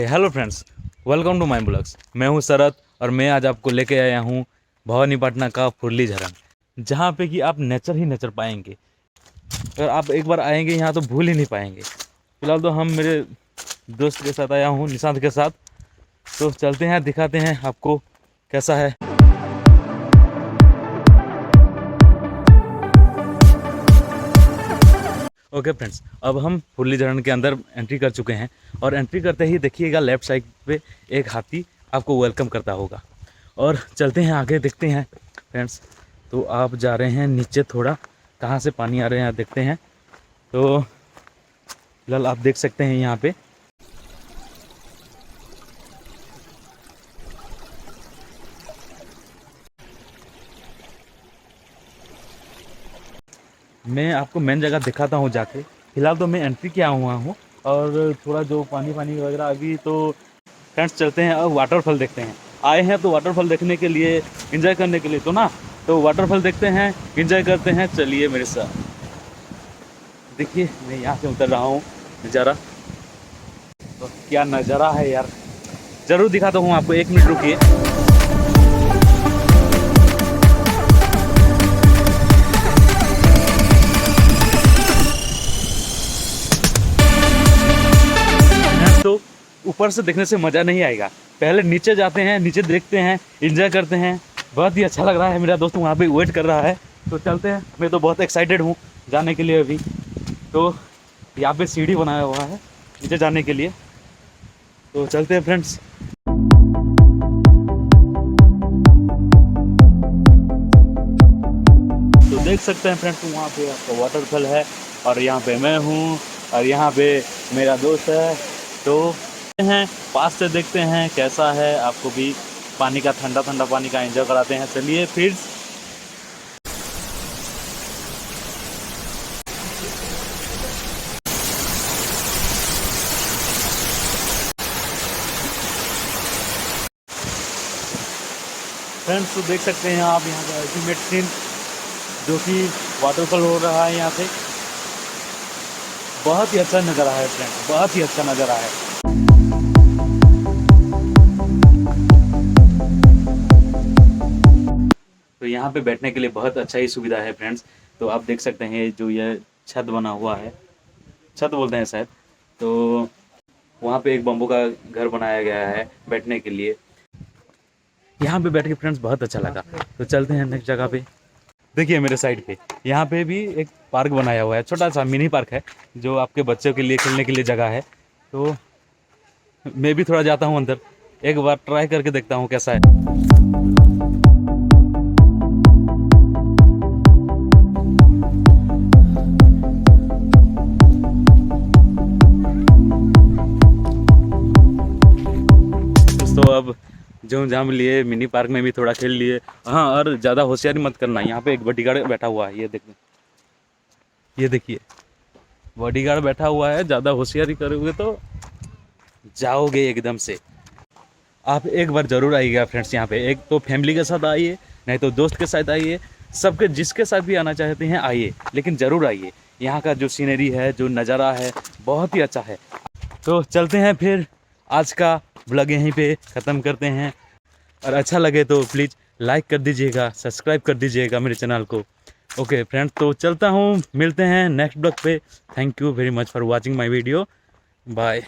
Hello friends, welcome to my blogs. मैं हूं शरद और मैं आज आपको लेके आया हूं भवानीपटना का फुरली झरन, जहां पे कि आप नेचर ही नेचर पाएंगे। अगर आप एक बार आएंगे यहाँ तो भूल ही नहीं पाएंगे। फिलहाल तो हम मेरे दोस्त के साथ आया हूँ, निशांत के साथ। तो चलते हैं, दिखाते हैं आपको कैसा है। ओके फ्रेंड्स, अब हम फुरली झरन के अंदर एंट्री कर चुके हैं और एंट्री करते ही देखिएगा लेफ्ट साइड पे एक हाथी आपको वेलकम करता होगा। और चलते हैं आगे, देखते हैं फ्रेंड्स। तो आप जा रहे हैं नीचे, थोड़ा कहाँ से पानी आ रहे हैं देखते हैं। तो फिलहाल आप देख सकते हैं यहाँ पे मैं आपको मेन जगह दिखाता हूँ जाके। फिलहाल तो मैं एंट्री किया हुआ हूँ और थोड़ा जो पानी वगैरह अभी तो फ्रेंड्स चलते हैं अब वाटरफॉल देखते हैं। आए हैं तो वाटरफॉल देखने के लिए, एंजॉय करने के लिए तो वाटरफॉल देखते हैं, एंजॉय करते हैं। चलिए मेरे साथ। देखिए मैं यहाँ से उतर रहा हूँ, नज़ारा तो क्या नज़ारा है यार, ज़रूर दिखाता हूँ आपको। 1 मिनट रुकिए। तो ऊपर से देखने से मज़ा नहीं आएगा, पहले नीचे जाते हैं, नीचे देखते हैं, एंजॉय करते हैं। बहुत ही अच्छा लग रहा है। मेरा दोस्त वहाँ पे वेट कर रहा है, तो चलते हैं। मैं तो बहुत एक्साइटेड हूँ जाने के लिए। अभी तो यहाँ पे सीढ़ी बनाया हुआ है नीचे जाने के लिए, तो चलते हैं फ्रेंड्स। तो देख सकते हैं फ्रेंड्स, वहाँ पे आपका वाटरफॉल है और यहाँ पे मैं हूँ और यहाँ पे मेरा दोस्त है। तो हैं पास से देखते हैं कैसा है, आपको भी पानी का ठंडा पानी का एंजॉय कराते हैं। चलिए फिर। फ्रेंड्स तो देख सकते हैं आप यहाँ का अल्टीमेट सीन, जो कि वाटरफॉल हो रहा है यहाँ से। बहुत ही अच्छा नज़ारा है फ्रेंड्स, बहुत ही अच्छा नज़ारा है। तो यहाँ पे बैठने के लिए बहुत अच्छा ही सुविधा है फ्रेंड्स। तो आप देख सकते हैं जो ये छत बना हुआ है, छत बोलते हैं शायद, तो वहाँ पे एक बम्बू का घर बनाया गया है बैठने के लिए। यहाँ पे बैठ के फ्रेंड्स बहुत अच्छा लगा। तो चलते हैं नेक्स्ट जगह पे। देखिए मेरे साइड पे यहाँ पे भी एक पार्क बनाया हुआ है, छोटा सा मिनी पार्क है, जो आपके बच्चों के लिए खेलने के लिए जगह है। तो मैं भी थोड़ा जाता हूँ अंदर, एक बार ट्राई करके देखता हूँ कैसा है। तो अब जो जाम लिए मिनी पार्क में भी थोड़ा खेल लिए। हाँ, और ज़्यादा होशियारी मत करना। यहाँ पे एक बॉडीगार्ड बैठा हुआ है, ये देखिए बॉडीगार्ड बैठा हुआ है। ज़्यादा होशियारी करोगे तो जाओगे एकदम से। आप एक बार ज़रूर आइएगा फ्रेंड्स यहाँ पे। एक तो फैमिली के साथ आइए, नहीं तो दोस्त के साथ आइए, सबके जिसके साथ भी आना चाहते हैं आइए, लेकिन ज़रूर आइए। यहाँ का जो सीनरी है, जो नज़ारा है, बहुत ही अच्छा है। तो चलते हैं फिर, आज का व्लॉग यहीं पे ख़त्म करते हैं। और अच्छा लगे तो प्लीज़ लाइक कर दीजिएगा, सब्सक्राइब कर दीजिएगा मेरे चैनल को। ओके फ्रेंड्स, तो चलता हूँ, मिलते हैं नेक्स्ट ब्लॉग पे। Thank you very much for watching my video. Bye.